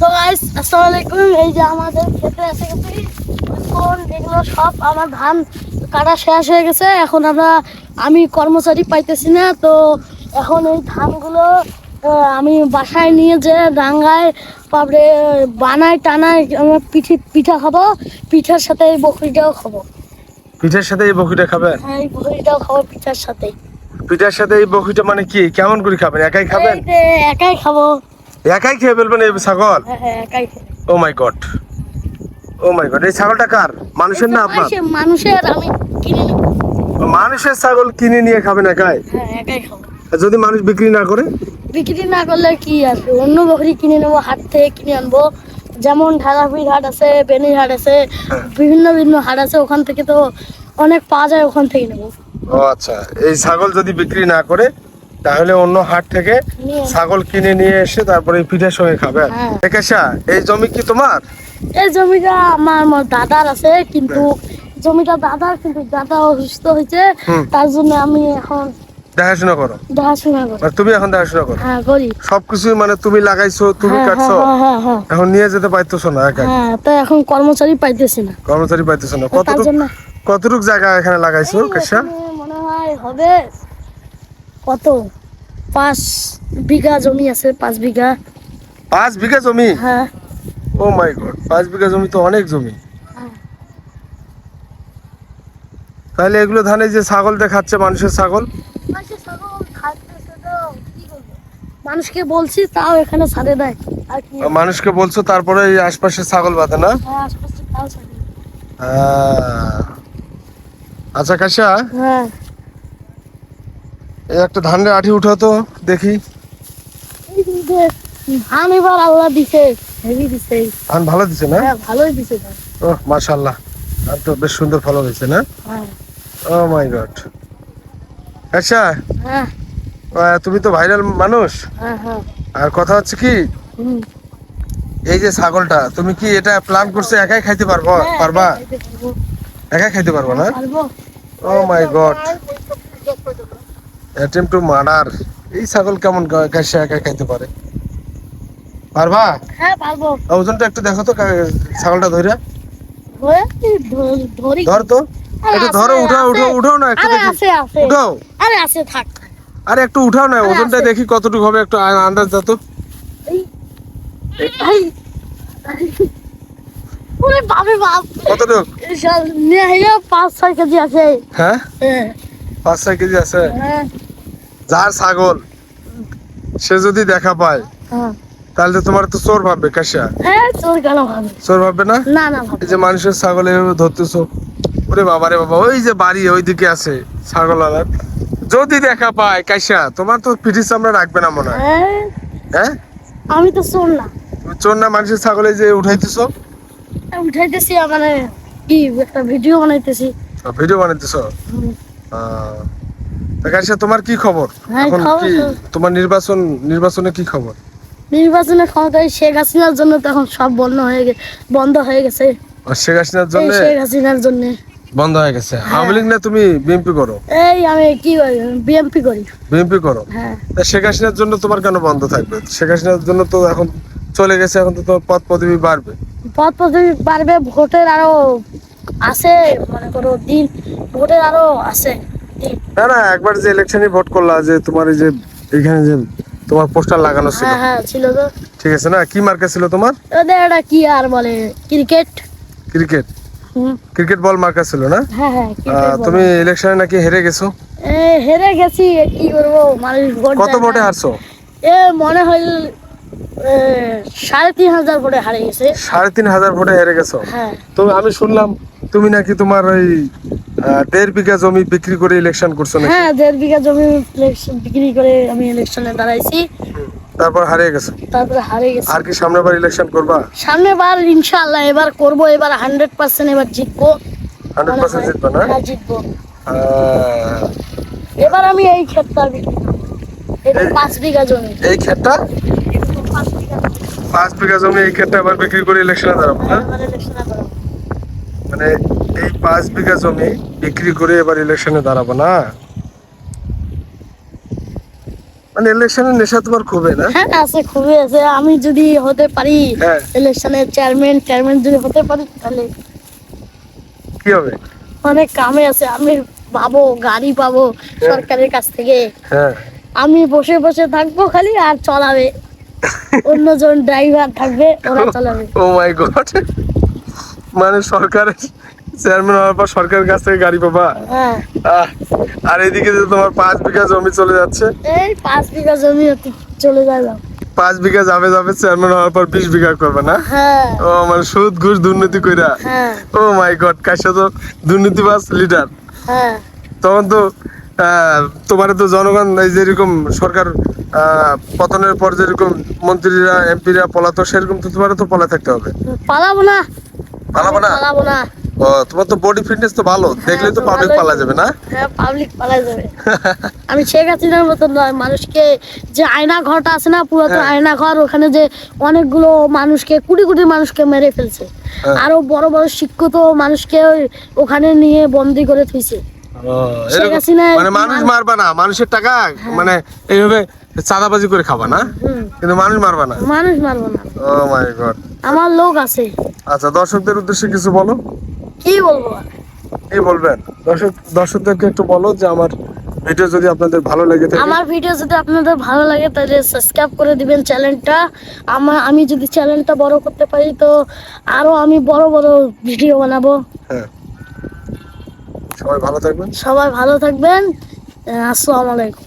So guys আসসালামু আলাইকুম। এই যে আমাদের ক্ষেতে এসে গেছি। এখন এগুলো সব আমার ধান কাটা শেষ হয়ে গেছে। এখন আমি কর্মচারী পাইতেছি না, তো এখন এই ধানগুলো আমি বাসায় নিয়ে যে ডাঙ্গায় তারপরে বানাই টানায় আমরা পিঠা খাবো। পিঠার সাথে এই বকরিটাও খাবো। পিঠার সাথে এই বকরিটা খাবেন? হ্যাঁ, এই বকরিটাও খাবো পিঠার সাথে। পিঠার সাথে এই বকরিটা মানে কি, কেমন করে খাবেন? একাই খাবেন? এই যে একাই খাবো। একাই খেয়ে ফেলবেন এই ছাগল? হ্যাঁ, একাই খাবো। ও মাই গড, ও মাই গড। এই ছাগলটা কার? মানুষের না আপনার? মানুষের। আমি কিনে নেবো। মানুষের ছাগল কিনে নিয়ে খাবেন একাই? হ্যাঁ, একাই খাবো। আর যদি মানুষ বিক্রি না করে? বিক্রি না করলে কি আছে, অন্য বকরি কিনে নেবো, হাট থেকে কিনে আনবো। যেমন ঢালাপির হাট আছে, বেনির হাট আছে, বিভিন্ন বিভিন্ন হাট আছে, ওখান থেকে তো অনেক পাওয়া যায়, ওখান থেকে নেবো। ও আচ্ছা, এই ছাগল যদি বিক্রি না করে তাহলে অন্য হাট থেকে ছাগল কিনে নিয়ে এসে তারপরে এই পিঠার সঙ্গে খাবেন। হ্যাঁ। একাশা, এই জমি কি তোমার? এই জমিটা আমার দাদার আছে, কিন্তু জমিটা দাদার, কিন্তু দাদা অসুস্থ হয়েছে, তার জন্য আমি এখন দেখাশোনা করো? দেখাশোনা করি। আর তুমি এখন দেখাশোনা করো? হ্যাঁ, করি। সবকিছু মানে তুমি লাগাইছো, তুমি হ্যাঁ, কাটছো, হ্যাঁ, হ্যাঁ, হ্যাঁ। এখন নিয়ে যেতে পারতেছো না একা? হ্যাঁ, তাই এখন কর্মচারী পাইতেছি না। কর্মচারী পাইতেছো না? তার জন্য কতটুক জায়গা এখানে লাগাইছো কাশা? এখানে মনে হয় হবে কত, 5 বিঘা জমি আছে। 5 বিঘা। 5 বিঘা জমি? হ্যাঁ। ও মাই গড, 5 বিঘা জমি তো অনেক জমি। হ্যাঁ। তাহলে এগুলো ধানে যে ছাগল দেখাচ্ছে, মানুষের ছাগল? মানুষের ছাগল খাইতেছে তো কি করবো? মানুষকে বলছি, তাও এখানে ছাড়ে দেয়। আর কি? মানুষকে বলছো, তারপরে এই আশপাশে ছাগল বাঁধে না? হ্যাঁ, আশপাশে তাও ছাড়ে। আচ্ছা কাশা, হ্যাঁ। এই একটা ধানের আঠি উঠাও তো দেখি। এই যে ধান এবার আল্লাহ দিছে, হেভি দিছে। ধান ভালো দিছে না? হ্যাঁ, ভালোই দিছে ধান। ও মাশাআল্লাহ, ধান তো বেশ সুন্দর ফলন হয়েছে না? হ্যাঁ। ও মাই গড। আচ্ছা, হ্যাঁ, তুমি তো ভাইরাল মানুষ। হ্যাঁ, হ্যাঁ। আর কথা হচ্ছে কি, হুম। এই যে ছাগলটা তুমি কি এটা প্ল্যান করছো একাই খাইতে পারবা? হ্যাঁ, পারবা? খাইতে পারবো। একাই খাইতে পারবা না? পারবো। ও মাই গড, অ্যাটেম্প টু মার্ডার। এই ছাগল কেমন কাশা একাই খাইতে পারে? পারবা? হ্যাঁ, পারবো। ওজনটা একটু দেখো তো ছাগলটা ধরে। ধরি। ধর তো, আরে একটু আছে, ধরো, উঠাও আছে। উঠাও উঠাও না একটু আরে দেখি। আছে, আছে। উঠাও, আরে আছে, থাক। আরে একটু উঠাও না, আরে ওজনটা আছে। দেখি কতটুকু হবে, একটু আন্দাজ দাও তো। এই, ওরে বাপরে বাপ। কতটুকু? নিয়ে হইলে 5-6 কেজি আছে। হ্যাঁ, হ্যাঁ। 5-6 কেজি আছে। হ্যাঁ। যার ছাগল সে যদি দেখা পায় হ্যাঁ। তাহলে তো তোমার তো চোর ভাববে কাশা। হ্যাঁ, চোর কেন ভাবে? চোর ভাববে না? না, না ভাবে। এই যে মানুষের ছাগল এভাবে ধরতেছো, ওরে বাবা রে বাবা, ওই যে বাড়ি ওইদিকে আছে ছাগল আলার, যদি দেখা পায় কাশা তোমার তো পিঠি চামড়া রাখবে না মনে হয়। হ্যাঁ, হ্যাঁ, আমি তো চোর না। তুমি চোর না? মানুষের ছাগলে যে উঠাইতেছো, উঠাইতেছি, মানে কি একটা ভিডিও বানাইতেছি। ভিডিও বানাইতেছো। হুম। তা কাশা, তোমার কি খবর হ্যাঁ, এখন? খবর কি তো। তোমার নির্বাচনে কি খবর? নির্বাচনের ক্ষমতায় শেখ হাসিনার জন্য তো এখন সব বন্ধ হয়ে গেছে। আর শেখ হাসিনার এই জন্য শেখ হাসিনার জন্য বন্ধ হয়ে গেছে? আওয়ামী লীগ না তুমি বিএনপি করো? এই আমি কি করি, বিএমপি করি। বিএনপি করো? হ্যাঁ। তা শেখ হাসিনার জন্য তোমার কেন বন্ধ থাকবে? শেখ হাসিনার জন্য তো এখন চলে গেছে, এখন তো তোমার পদ পদবি বাড়বে। পদ পদবি বাড়বে, ভোটের আরো আছে, মনে করো দিন, ভোটের আরো আছে দিন। না না, একবার যে ইলেকশনে ভোট করলা, যে তোমার এই যে এখানে যে তোমার পোস্টার লাগানো ছিল, হ্যাঁ, হ্যাঁ, ছিল তো। ঠিক আছে না? কি মার্কা ছিল তোমার? ওদের এটা কি আর বলে, ক্রিকেট। ক্রিকেট? হুম। ক্রিকেট বল মার্কা ছিল না? হ্যাঁ, হ্যাঁ, ক্রিকেট বলে। তুমি ইলেকশনে নাকি হেরে গেছো? হেরে গেছি, কি করবো, মানুষ ভোট কত দেয় ভোটে না। হারছো? মনে হয় 3,500 ভোটে হারে গেছে। 3,500 ভোটে হেরে গেছো? হ্যাঁ। তো আমি শুনলাম তুমি নাকি তোমার ওই 1.5 বিঘা জমি বিক্রি করে ইলেকশন করছো নাকি? হ্যাঁ, 1.5 বিঘা জমি বিক্রি করে আমি ইলেকশনে দাঁড়াইছি। তারপর হারিয়ে গেছে? তারপরে হারে গেছি। আর কি সামনের বার ইলেকশন করবা? সামনের বার ইনশাআল্লাহ এবার করব, এবার 100% এবার জিতবো। 100% জিতবা না? হ্যাঁ, জিতবো। আহ, এবার আমি এই ক্ষেতটা বিক্রি করবো। এটা 5 বিঘা জমি। এই ক্ষেতটা 5 বিঘা জমি। 5 বিঘা জমি, এই ক্ষেতটা আবার বিক্রি করে ইলেকশনে দাঁড়াবো না? এবার ইলেকশনে দাঁড়াবো। মানে এই 5 বিঘা জমি বিক্রি করে এবার ইলেকশনে দাঁড়াবো না? মানে ইলেকশনের নেশা তোমার খুবই না? হ্যাঁ আছে, খুবই আছে। আমি যদি হতে পারি হ্যাঁ। ইলেকশনের চেয়ারম্যান যদি হতে পারি তাহলে কি হবে? অনেক কামে আছে। আমি পাবো গাড়ি পাবো সরকারের কাছ থেকে। হ্যাঁ। আমি বসে বসে থাকবো খালি, আর চলাবে অন্যজন ড্রাইভার থাকবে, ওরা চালাবে। ও মাই গড, মানে সরকারের চেয়ারম্যান হওয়ার পর সরকারের কাছ থেকে গাড়ি পাবা? হ্যাঁ। আহ, আর এদিকে যে তোমার 5 বিঘা জমি চলে যাচ্ছে। এই 5 বিঘা জমি চলে গেলাম। 5 বিঘা যাবে যাবে, চেয়ারম্যান হওয়ার পর 20 বিঘা করবে না? হ্যাঁ। ও মানে সুদ ঘুষ দুর্নীতি কইরা। হ্যাঁ। ও মাই গড, কাইসা তো দুর্নীতিবাজ লিডার। হ্যাঁ। তখন তো তোমার তো জনগণ এই যেরকম সরকার পতনের পর যেরকম মন্ত্রীরা এমপিরা পলাতো, সেরকম তো তোমার তো পলা থাকতে হবে। পালাবো না। পালাবো না? পালাবো না। ও, তোমার তো বডি ফিটনেস তো ভালো, দেখলে তো তো পাবলিক ভালোই। পালা যাবে না? হ্যাঁ, পাবলিক পালা যাবে। আমি শেখ হাসিনার মতন নয়, মানুষকে যে আয়না ঘরটা আছে না, পুরাতন হ্যাঁ। আয়না ঘর, ওখানে যে অনেকগুলো মানুষকে, কোটি কোটি মানুষকে মেরে ফেলছে। হ্যাঁ। আরো বড় বড় শিক্ষিত মানুষকে ওখানে নিয়ে বন্দি করে থুইছে। ও, শেখ এরকম হাসিনার মানে মানুষ মারবা না, মানুষের টাকা মানে এইভাবে চাঁদাবাজি করে খাবা না, হুম, কিন্তু মানুষ মারবা না। মানুষ মারবো না। ও মাই গড। আমার লোক আছে। আচ্ছা, দর্শকদের উদ্দেশ্যে কিছু বলো। কি বলবো আর? কি বলবেন? দর্শকদেরকে একটু বলো যে আমার ভিডিও যদি আপনাদের ভালো লেগে থাকে। আমার ভিডিও যদি আপনাদের ভালো লাগে তাহলে সাবস্ক্রাইব করে দিবেন চ্যানেলটা। আমি যদি চ্যানেলটা বড় করতে পারি তো আরো আমি বড় বড় ভিডিও বানাবো। হ্যাঁ, সবাই ভালো থাকবেন। সবাই ভালো থাকবেন। আসসালামু আলাইকুম।